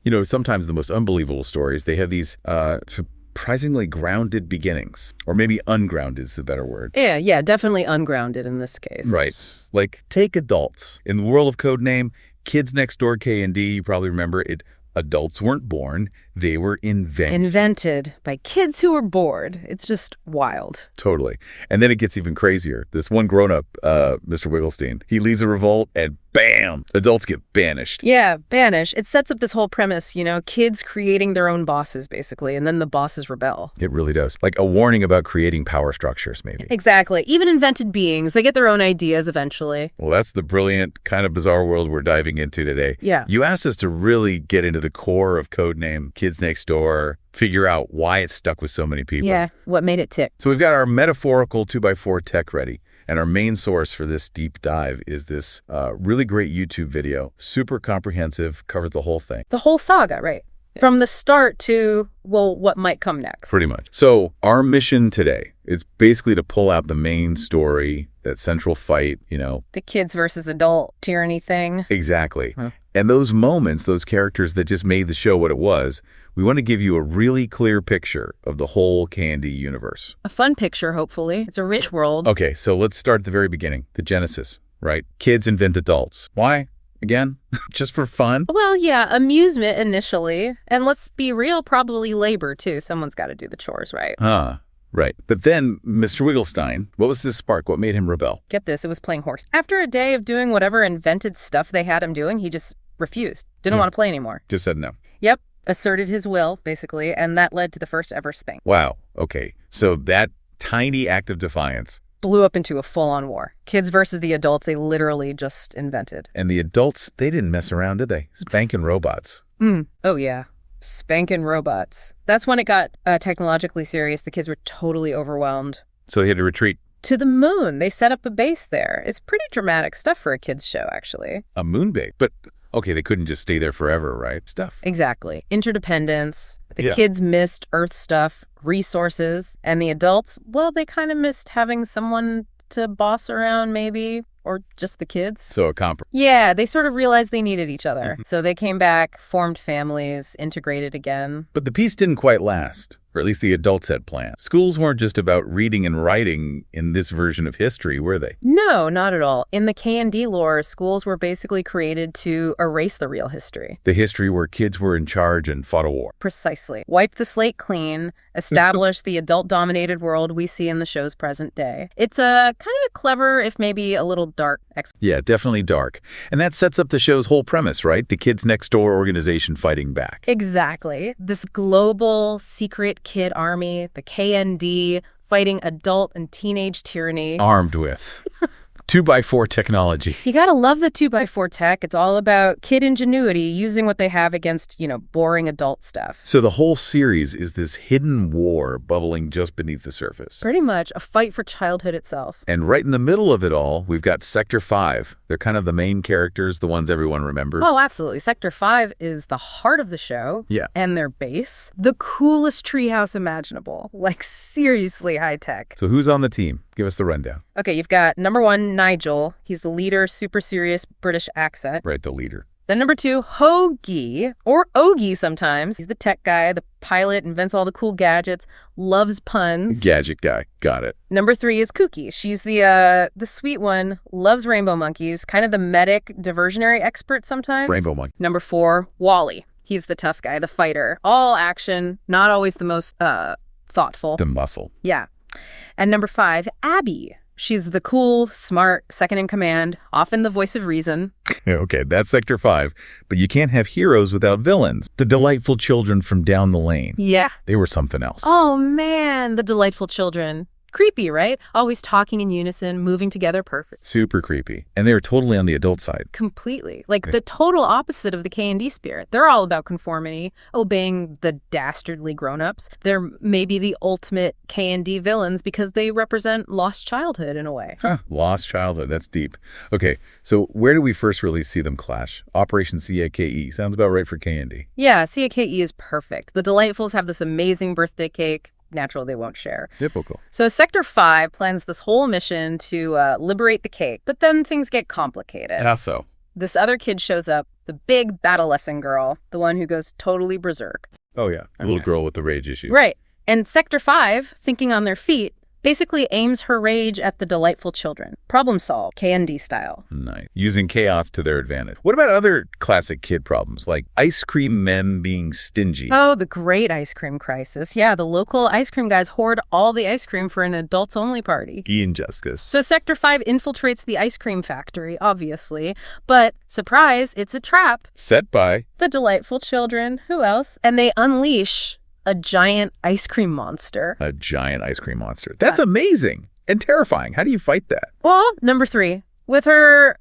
You know, sometimes the most unbelievable stories, they have these surprisingly grounded beginnings. Or maybe ungrounded is the better word. Yeah, definitely ungrounded in this case. Right. Like, take adults. In the world of Codename, Kids Next Door K&D, you probably remember it. Adults weren't born, they were invented. Invented by kids who were bored. It's just wild. Totally. And then it gets even crazier. This one grown-up, Mr. Wigglestein, he leads a revolt and bam, adults get banished. Yeah, banish. It sets up this whole premise, kids creating their own bosses, basically, and then the bosses rebel. It really does. Like a warning about creating power structures, maybe. Exactly. Even invented beings, they get their own ideas eventually. Well, that's the brilliant, kind of bizarre world we're diving into today. Yeah. You asked us to really get into the core of Codename, Kids Next Door, figure out why it stuck with so many people. Yeah, what made it tick. So we've got our metaphorical 2x4 tech ready. And our main source for this deep dive is this really great YouTube video. Super comprehensive, covers the whole thing. The whole saga, right? Yeah. From the start to, what might come next. Pretty much. So our mission today, it's basically to pull out the main story, that central fight, The kids versus adult tyranny thing. Exactly. Huh. And those moments, those characters that just made the show what it was, we want to give you a really clear picture of the whole K&D universe. A fun picture, hopefully. It's a rich world. Okay, so let's start at the very beginning, the genesis, right? Kids invent adults. Why? Again? Just for fun? Well, yeah, amusement initially. And let's be real, probably labor, too. Someone's got to do the chores, right? Right. But then, Mr. Wigglestein, what was this spark? What made him rebel? Get this, it was playing horse. After a day of doing whatever invented stuff they had him doing, he just refused. Didn't want to play anymore. Just said no. Yep. Asserted his will, basically, and that led to the first ever spank. Wow. Okay. So that tiny act of defiance blew up into a full-on war. Kids versus the adults they literally just invented. And the adults, they didn't mess around, did they? Spanking robots. Oh, yeah. Spanking robots. That's when it got technologically serious. The kids were totally overwhelmed. So they had to retreat. To the moon. They set up a base there. It's pretty dramatic stuff for a kid's show, actually. A moon base? But, okay, they couldn't just stay there forever, right? Stuff. Exactly. Interdependence. The kids missed Earth stuff, resources. And the adults, well, they kind of missed having someone to boss around, maybe. Or just the kids. So a compromise. Yeah, they sort of realized they needed each other. So they came back, formed families, integrated again. But the peace didn't quite last. Or at least the adults had plans. Schools weren't just about reading and writing in this version of history, were they? No, not at all. In the K&D lore, schools were basically created to erase the real history. The history where kids were in charge and fought a war. Precisely. Wipe the slate clean, establish the adult-dominated world we see in the show's present day. It's a kind of a clever, if maybe a little dark Yeah, definitely dark. And that sets up the show's whole premise, right? The Kids Next Door organization fighting back. Exactly. This global secret kid army, the K&D, fighting adult and teenage tyranny. Armed with 2x4 technology. You gotta love the 2x4 tech. It's all about kid ingenuity, using what they have against, boring adult stuff. So the whole series is this hidden war bubbling just beneath the surface. Pretty much a fight for childhood itself. And right in the middle of it all, we've got Sector 5. They're kind of the main characters, the ones everyone remembers. Oh, absolutely. Sector 5 is the heart of the show. Yeah. And their base. The coolest treehouse imaginable. Like, seriously high tech. So who's on the team? Give us the rundown. Okay, you've got number 1, Nigel. He's the leader, super serious British accent. Right, the leader. Then number 2, Hoagie, or Ogie sometimes. He's the tech guy, the pilot, invents all the cool gadgets, loves puns. Gadget guy. Got it. Number 3 is Kooky. She's the sweet one, loves rainbow monkeys, kind of the medic, diversionary expert sometimes. Rainbow monkey. Number 4, Wally. He's the tough guy, the fighter. All action, not always the most thoughtful. The muscle. Yeah. And number 5, Abby. She's the cool, smart, second in command, often the voice of reason. Okay, that's Sector 5. But you can't have heroes without villains. The delightful children from down the lane. Yeah. They were something else. Oh, man, the delightful children. Creepy, right? Always talking in unison, moving together perfect. Super creepy. And they were totally on the adult side. Completely. Like the total opposite of the K&D spirit. They're all about conformity, obeying the dastardly grown-ups. They're maybe the ultimate K&D villains because they represent lost childhood in a way. Huh, lost childhood. That's deep. Okay, so where do we first really see them clash? Operation CAKE. Sounds about right for K&D. Yeah, CAKE is perfect. The Delightfuls have this amazing birthday cake. Natural, they won't share. Typical. So Sector 5 plans this whole mission to liberate the cake, but then things get complicated. How so? This other kid shows up, the big adolescent girl, the one who goes totally berserk. Oh, yeah. The little girl with the rage issue. Right. And Sector 5, thinking on their feet, basically aims her rage at the delightful children. Problem solve, KND style. Nice. Using chaos to their advantage. What about other classic kid problems, like ice cream men being stingy? Oh, the great ice cream crisis. Yeah, the local ice cream guys hoard all the ice cream for an adults-only party. Injustice. So Sector 5 infiltrates the ice cream factory, obviously. But, surprise, it's a trap. Set by The delightful children. Who else? And they unleash a giant ice cream monster. a giant ice cream monster. That's amazing and terrifying. How do you fight that? Well, number 3. With her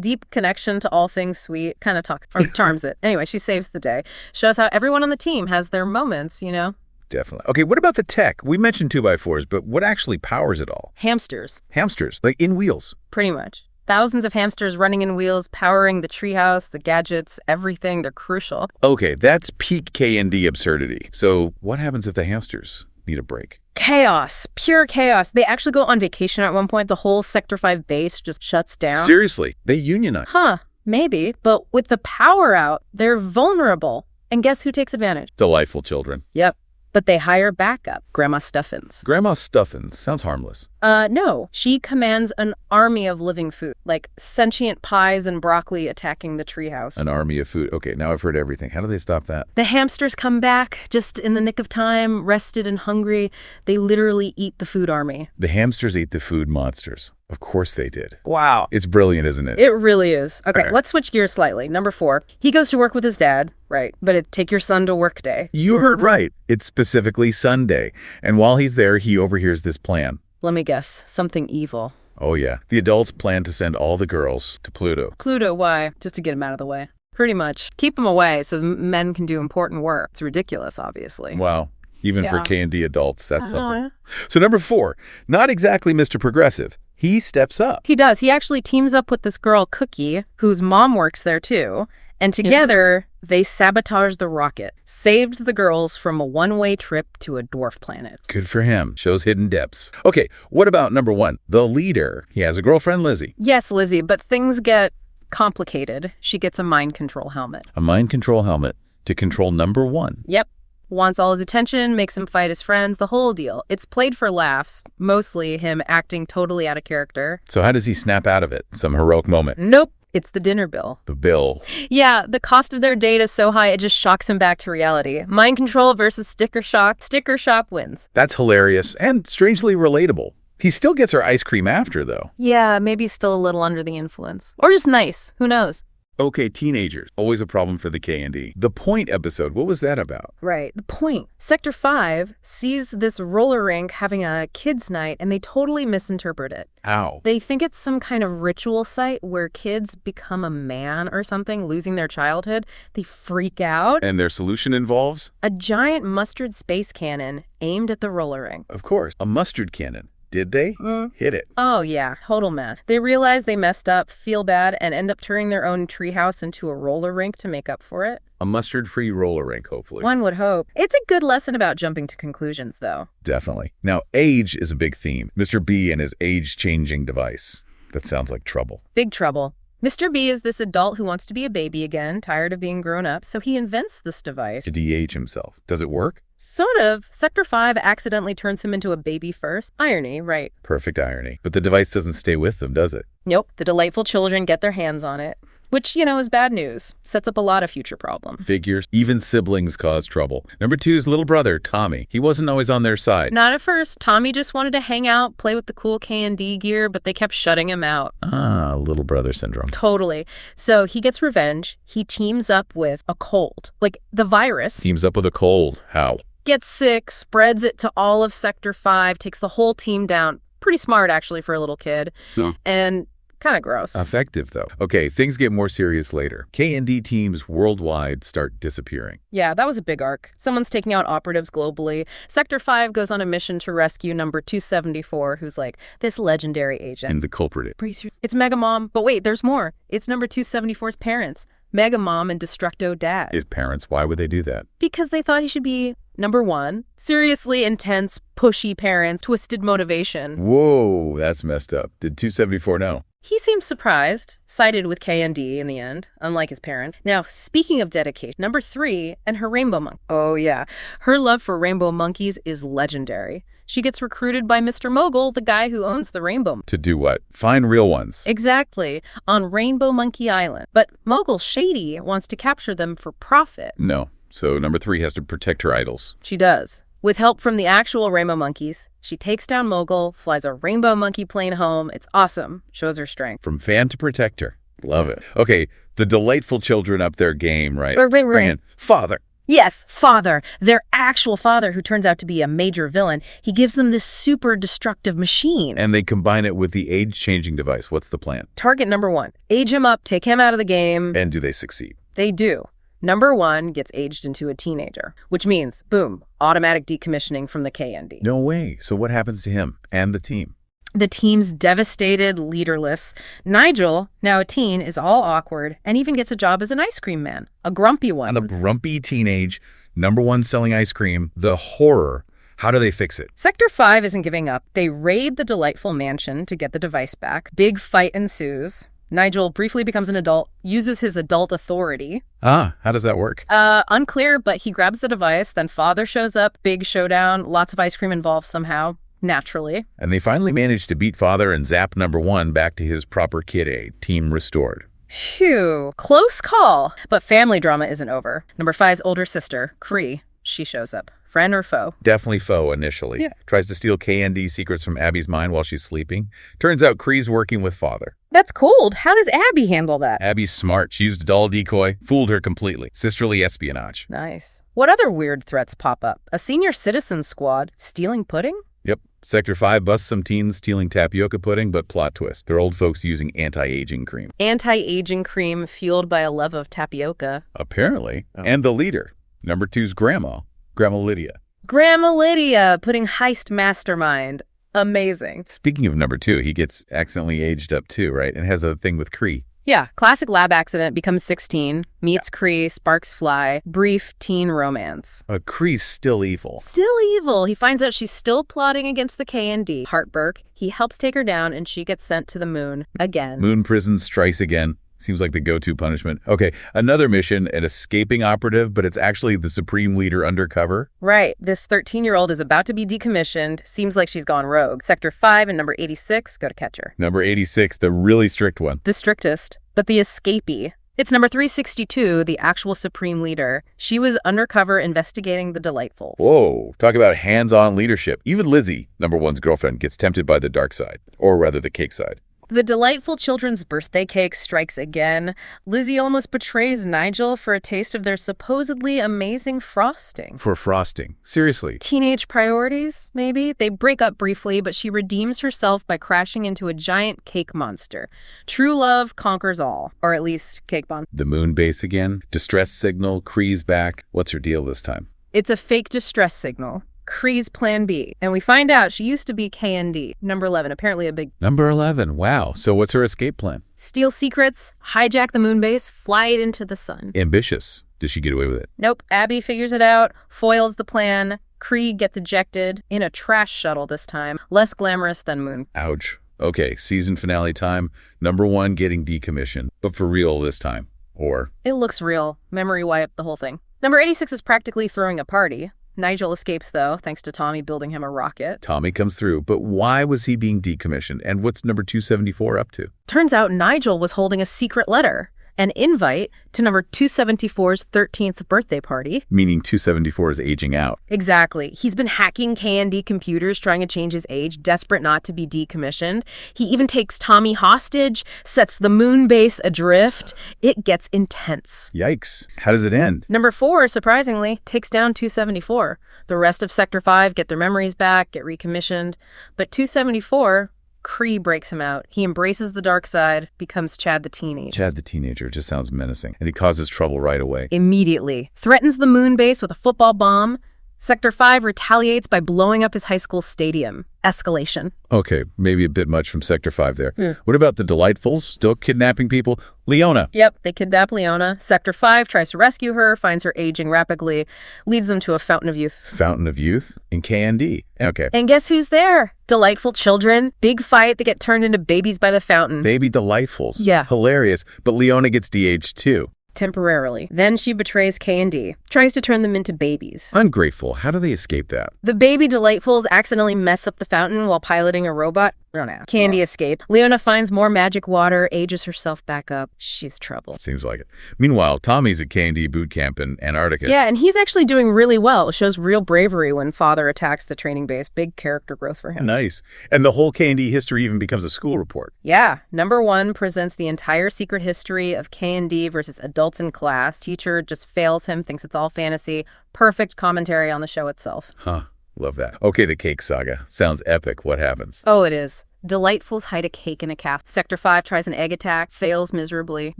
deep connection to all things sweet, kind of charms it. Anyway, she saves the day. Shows how everyone on the team has their moments, you know? Definitely. Okay, what about the tech? We mentioned 2x4s, but what actually powers it all? Hamsters, Hamsters, like in wheels. pretty much. Thousands of hamsters running in wheels, powering the treehouse, the gadgets, everything. They're crucial. Okay, that's peak K&D absurdity. So what happens if the hamsters need a break? Chaos. Pure chaos. They actually go on vacation at one point. The whole Sector 5 base just shuts down. Seriously, they unionize. Huh. Maybe. But with the power out, they're vulnerable. And guess who takes advantage? Delightful children. Yep. But they hire backup, Grandma Stuffins. Grandma Stuffins. Sounds harmless. No. She commands an army of living food, like sentient pies and broccoli attacking the treehouse. An army of food. Okay, now I've heard everything. How do they stop that? The hamsters come back just in the nick of time, rested and hungry. They literally eat the food army. The hamsters ate the food monsters. Of course they did. Wow. It's brilliant, isn't it? It really is. Okay, Right. let's switch gears slightly. Number 4, he goes to work with his dad, right? But it's take your son to work day. You heard right. It's specifically Sunday. And while he's there, he overhears this plan. Let me guess, something evil. Oh, yeah. The adults plan to send all the girls to Pluto. Pluto, why? Just to get him out of the way. Pretty much. Keep him away so the men can do important work. It's ridiculous, obviously. Wow. Even for Yeah. K&D adults, that's something. So number 4, not exactly Mr. Progressive. He steps up. He does. He actually teams up with this girl, Cookie, whose mom works there too. And together, they sabotage the rocket, saved the girls from a one-way trip to a dwarf planet. Good for him. Shows hidden depths. Okay, what about number 1? The leader. He has a girlfriend, Lizzie. Yes, Lizzie, but things get complicated. She gets a mind control helmet. A mind control helmet to control number 1. Yep. Wants all his attention, makes him fight his friends, the whole deal. It's played for laughs, mostly him acting totally out of character. So how does he snap out of it? Some heroic moment. Nope. It's the dinner bill. The bill. Yeah, the cost of their date is so high it just shocks him back to reality. Mind control versus sticker shock. Sticker shock wins. That's hilarious and strangely relatable. He still gets her ice cream after, though. Yeah, maybe still a little under the influence. Or just nice. Who knows? Okay, teenagers. Always a problem for the K&D. The Point episode, what was that about? Right. The point. Sector 5 sees this roller rink having a kids' night, and they totally misinterpret it. How? They think it's some kind of ritual site where kids become a man or something, losing their childhood. They freak out. And their solution involves? A giant mustard space cannon aimed at the roller rink. Of course, a mustard cannon. Did they? Hit it. Oh, yeah. Total mess. They realize they messed up, feel bad, and end up turning their own treehouse into a roller rink to make up for it. A mustard-free roller rink, hopefully. One would hope. It's a good lesson about jumping to conclusions, though. Definitely. Now, age is a big theme. Mr. B and his age-changing device. That sounds like trouble. Big trouble. Mr. B is this adult who wants to be a baby again, tired of being grown up, so he invents this device. To de-age himself. Does it work? Sort of. Sector 5 accidentally turns him into a baby first. Irony, right? Perfect irony. But the device doesn't stay with them, does it? Nope. The delightful children get their hands on it. Which, is bad news. Sets up a lot of future problems. Figures. Even siblings cause trouble. Number 2's little brother, Tommy. He wasn't always on their side. Not at first. Tommy just wanted to hang out, play with the cool K&D gear, but they kept shutting him out. Ah, little brother syndrome. Totally. So he gets revenge. He teams up with a cold. Like the virus. Teams up with a cold. How? Gets sick, spreads it to all of Sector 5, takes the whole team down. Pretty smart, actually, for a little kid. No. And kind of gross. Effective, though. Okay, things get more serious later. K&D teams worldwide start disappearing. Yeah, that was a big arc. Someone's taking out operatives globally. Sector 5 goes on a mission to rescue number 274, who's like this legendary agent. And the culprit. It's Mega Mom. But wait, there's more. It's number 274's parents. Mega Mom and Destructo Dad. His parents, why would they do that? Because they thought he should be number 1. Seriously intense, pushy parents, twisted motivation. Whoa, that's messed up. Did 274 know? He seems surprised, sided with K&D in the end, unlike his parent. Now, speaking of dedication, number 3, and her rainbow monkey. Oh yeah, her love for rainbow monkeys is legendary. She gets recruited by Mr. Mogul, the guy who owns the rainbow. To do what? Find real ones. Exactly, on Rainbow Monkey Island. But Mogul Shady wants to capture them for profit. No. So number 3 has to protect her idols. She does. With help from the actual rainbow monkeys, she takes down Mogul, flies a rainbow monkey plane home. It's awesome. Shows her strength. From fan to protector. Love it. Okay, the delightful children up their game, right? Bring in Father. Yes, father. Their actual father, who turns out to be a major villain. He gives them this super destructive machine. And they combine it with the age-changing device. What's the plan? Target number 1. Age him up, take him out of the game. And do they succeed? They do. Number 1 gets aged into a teenager, which means, boom, automatic decommissioning from the K&D. No way. So what happens to him and the team? The team's devastated, leaderless. Nigel, now a teen, is all awkward and even gets a job as an ice cream man, a grumpy one. And a grumpy teenage, number 1 selling ice cream, the horror. How do they fix it? Sector 5 isn't giving up. They raid the delightful mansion to get the device back. Big fight ensues. Nigel briefly becomes an adult, uses his adult authority. How does that work? Unclear, but he grabs the device, then father shows up, big showdown, lots of ice cream involved somehow, naturally. And they finally manage to beat father and zap number 1 back to his proper kid age. Team restored. Phew, close call. But family drama isn't over. Number 5's older sister, Cree, she shows up. Friend or foe? Definitely foe initially. Yeah. Tries to steal K&D secrets from Abby's mind while she's sleeping. Turns out Cree's working with father. That's cold. How does Abby handle that? Abby's smart. She used a dull decoy, fooled her completely. Sisterly espionage. Nice. What other weird threats pop up? A senior citizen squad stealing pudding? Yep. Sector 5 busts some teens stealing tapioca pudding, but plot twist. They're old folks using anti-aging cream. Anti-aging cream fueled by a love of tapioca. Apparently. Oh. And the leader. Number 2's Grandma Lydia. Grandma Lydia, putting heist mastermind. Amazing. Speaking of number 2, he gets accidentally aged up too, right? And has a thing with Cree. Yeah, classic lab accident, becomes 16, meets Cree, sparks fly, brief teen romance. Cree's still evil. Still evil. He finds out she's still plotting against the K&D. Heartbreak. He helps take her down and she gets sent to the moon again. Moon prison strikes again. Seems like the go-to punishment. Okay, another mission, an escaping operative, but it's actually the Supreme Leader undercover. Right. This 13-year-old is about to be decommissioned. Seems like she's gone rogue. Sector 5 and number 86 go to catch her. Number 86, the really strict one. The strictest, but the escapee. It's number 362, the actual Supreme Leader. She was undercover investigating the Delightfuls. Whoa, talk about hands-on leadership. Even Lizzie, number 1's girlfriend, gets tempted by the dark side, or rather the cake side. The delightful children's birthday cake strikes again. Lizzie almost betrays Nigel for a taste of their supposedly amazing frosting. For frosting? Seriously? Teenage priorities, maybe? They break up briefly, but she redeems herself by crashing into a giant cake monster. True love conquers all. Or at least cake bomb. The moon base again? Distress signal? Cree's back? What's her deal this time? It's a fake distress signal. Cree's plan B. And we find out she used to be K&D. Number 11, apparently a big... Number 11, wow. So what's her escape plan? Steal secrets, hijack the moon base, fly it into the sun. Ambitious. Does she get away with it? Nope. Abby figures it out, foils the plan. Cree gets ejected in a trash shuttle this time. Less glamorous than Moon. Ouch. Okay, season finale time. Number 1 getting decommissioned. But for real this time. Or... It looks real. Memory wipe, the whole thing. Number 86 is practically throwing a party. Nigel escapes, though, thanks to Tommy building him a rocket. Tommy comes through, but why was he being decommissioned? And what's number 274 up to? Turns out Nigel was holding a secret letter, an invite to number 274's 13th birthday party. Meaning 274 is aging out. Exactly. He's been hacking K&D computers, trying to change his age, desperate not to be decommissioned. He even takes Tommy hostage, sets the moon base adrift. It gets intense. Yikes. How does it end? Number 4, surprisingly, takes down 274. The rest of Sector 5 get their memories back, get recommissioned. But 274... Cree breaks him out. He embraces the dark side, becomes Chad the teenager. Chad the teenager just sounds menacing. And he causes trouble right away. Immediately. Threatens the moon base with a football bomb. Sector 5 retaliates by blowing up his high school stadium. Escalation. Okay, maybe a bit much from Sector 5 there. Yeah. What about the Delightfuls? Still kidnapping people? Leona. Yep, they kidnap Leona. Sector 5 tries to rescue her, finds her aging rapidly, leads them to a fountain of youth. Fountain of Youth in KND. Okay. And guess who's there? Delightful children. Big fight. They get turned into babies by the fountain. Baby Delightfuls. Yeah. Hilarious. But Leona gets DH too. Temporarily. Then she betrays K&D, tries to turn them into babies. Ungrateful. How do they escape that? The baby Delightfuls accidentally mess up the fountain while piloting a robot. Don't ask. Candy escaped. Leona finds more magic water, ages herself back up. She's trouble. Seems like it. Meanwhile, Tommy's at KND boot camp in Antarctica. Yeah, and he's actually doing really well. Shows real bravery when father attacks the training base. Big character growth for him. Nice. And the whole KND history even becomes a school report. Yeah. Number 1 presents the entire secret history of K&D versus adults in class. Teacher just fails him, thinks it's all fantasy. Perfect commentary on the show itself. Huh. Love that. Okay, the cake saga. Sounds epic. What happens? Oh, it is. Delightfuls hide a cake in a cask. Sector 5 tries an egg attack, fails miserably.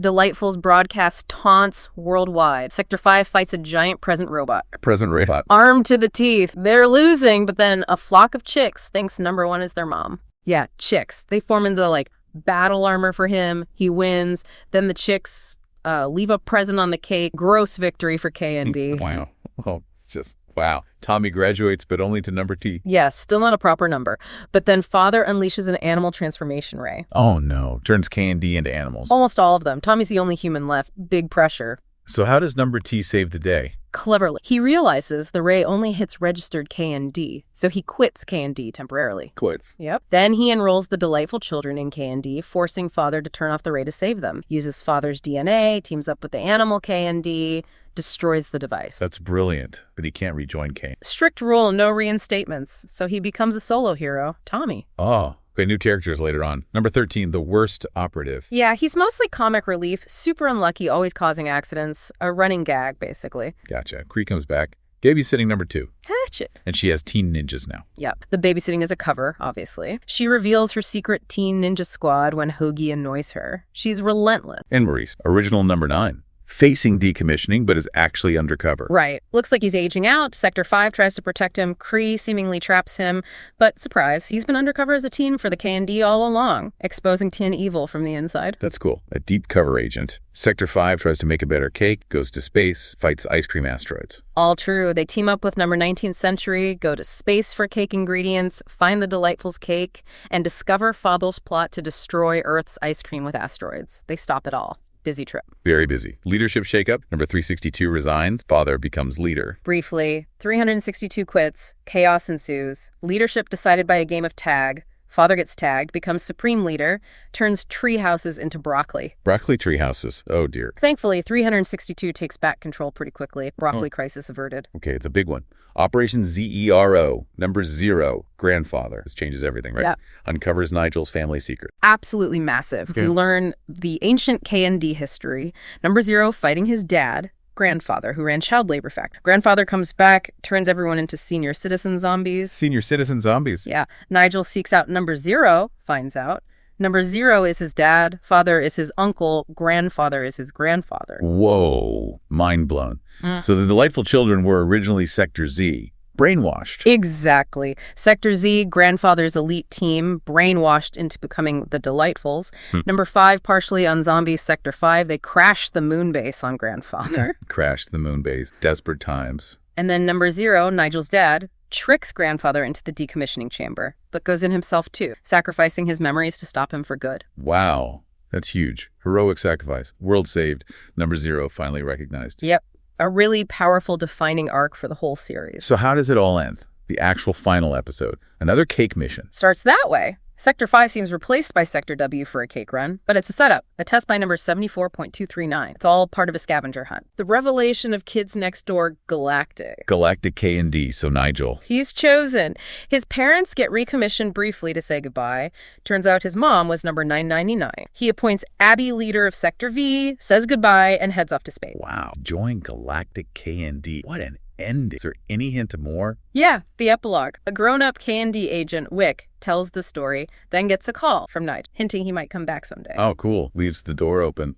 Delightfuls broadcast taunts worldwide. Sector 5 fights a giant present robot. Present robot. Armed to the teeth. They're losing, but then a flock of chicks thinks number 1 is their mom. Yeah, chicks. They form into battle armor for him. He wins. Then the chicks leave a present on the cake. Gross victory for K&D. Wow. Oh, it's just, wow. Tommy graduates, but only to number T. Yes, still not a proper number. But then father unleashes an animal transformation ray. Oh, no. Turns K&D into animals. Almost all of them. Tommy's the only human left. Big pressure. So how does number T save the day? Cleverly. He realizes the ray only hits registered K&D, so he quits K&D temporarily. Quits. Yep. Then he enrolls the Delightful children in K&D, forcing father to turn off the ray to save them. Uses father's DNA, teams up with the animal K&D, destroys the device. That's brilliant, but he can't rejoin Kane. Strict rule, no reinstatements. So he becomes a solo hero, Tommy. Oh, okay, new characters later on. Number 13, the worst operative. Yeah, he's mostly comic relief, super unlucky, always causing accidents, a running gag, basically. Gotcha. Cree comes back. Babysitting number 2. Hatchet. And she has teen ninjas now. Yep. The babysitting is a cover, obviously. She reveals her secret teen ninja squad when Hoagie annoys her. She's relentless. And Maurice, original number 9. Facing decommissioning, but is actually undercover. Right. Looks like he's aging out. Sector 5 tries to protect him. Cree seemingly traps him. But surprise, he's been undercover as a teen for the K&D all along, exposing teen evil from the inside. That's cool. A deep cover agent. Sector 5 tries to make a better cake, goes to space, fights ice cream asteroids. All true. They team up with number 19th Century, go to space for cake ingredients, find the Delightfuls cake, and discover Father's plot to destroy Earth's ice cream with asteroids. They stop it all. Busy trip. Very busy. Leadership shakeup. Number 362 resigns. Father becomes leader. Briefly, 362 quits. Chaos ensues. Leadership decided by a game of tag. Father gets tagged, becomes supreme leader, turns tree houses into broccoli. Broccoli tree houses. Oh, dear. Thankfully, 362 takes back control pretty quickly. Broccoli crisis averted. Okay, the big one. Operation ZERO. Number 0. Grandfather. This changes everything, right? Yeah. Uncovers Nigel's family secret. Absolutely massive. Okay. We learn the ancient K&D history. Number 0, fighting his dad, grandfather, who ran child labor factory. Grandfather comes back, turns everyone into senior citizen zombies. Senior citizen zombies. Yeah. Nigel seeks out number 0, finds out. Number 0 is his dad, father is his uncle, grandfather is his grandfather. Whoa. Mind blown. So the Delightful children were originally Sector Z. Brainwashed. Exactly. Sector Z, grandfather's elite team, brainwashed into becoming the Delightfuls. Number 5, partially on zombies. Sector 5, they crash the moon base on grandfather. Crash the moon base. Desperate times. And then number 0, Nigel's dad, tricks grandfather into the decommissioning chamber, but goes in himself too, sacrificing his memories to stop him for good. Wow. That's huge. Heroic sacrifice. World saved. Number 0 finally recognized. Yep. A really powerful defining arc for the whole series. So how does it all end? The actual final episode. Another cake mission. Starts that way. Sector 5 seems replaced by Sector W for a cake run, but it's a setup, a test by number 74.239. It's all part of a scavenger hunt. The revelation of Kids Next Door Galactic. Galactic K&D, so Nigel. He's chosen. His parents get recommissioned briefly to say goodbye. Turns out his mom was number 999. He appoints Abby leader of Sector V, says goodbye, and heads off to space. Wow. Join Galactic K&D. What an ending. Is there any hint of more? Yeah, the epilogue. A grown-up K&D agent, Wick, tells the story, then gets a call from Nigel, hinting he might come back someday. Oh, cool. Leaves the door open.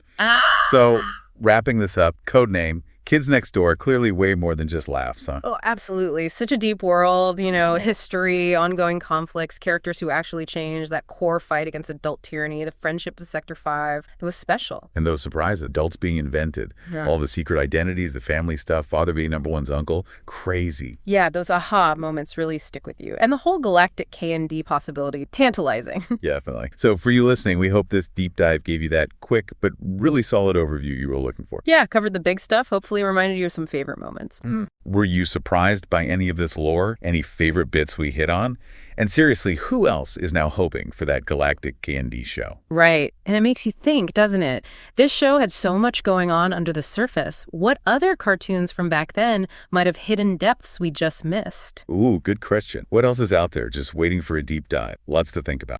So, wrapping this up, Codename, Kids Next Door, clearly way more than just laughs, huh? Oh, absolutely. Such a deep world, history, ongoing conflicts, characters who actually change, that core fight against adult tyranny, the friendship of Sector 5. It was special. And those surprises, adults being invented, Yeah. all the secret identities, the family stuff, father being number one's uncle, crazy. Yeah, those aha moments really stick with you. And the whole galactic K&D possibility, tantalizing. Yeah, definitely. So for you listening, we hope this deep dive gave you that quick but really solid overview you were looking for. Yeah, covered the big stuff, hopefully reminded you of some favorite moments. Were you surprised by any of this lore? Any favorite bits we hit on? And seriously, who else is now hoping for that galactic K&D show? Right. And it makes you think, doesn't it? This show had so much going on under the surface. What other cartoons from back then might have hidden depths we just missed? Ooh, good question. What else is out there just waiting for a deep dive? Lots to think about.